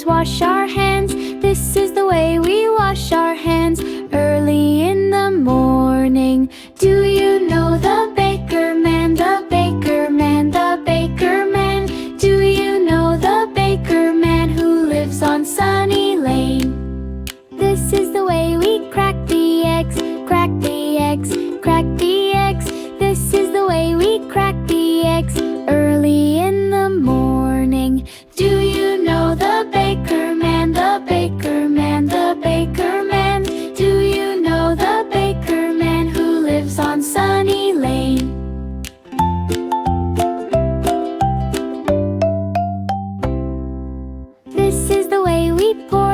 wash our hands. This is the way we wash our hands early in the morning. Do you know the baker man, the baker man, the baker man? Do you know the baker man who lives on Sunny Lane? This is the way we crack the eggs, crack the eggs, crack the eggs. This is the way we crack the eggs early in the morning. Do you know the baker man, the baker man, the baker man? Do you know the baker man who lives on Sunny Lane? This is the way we pour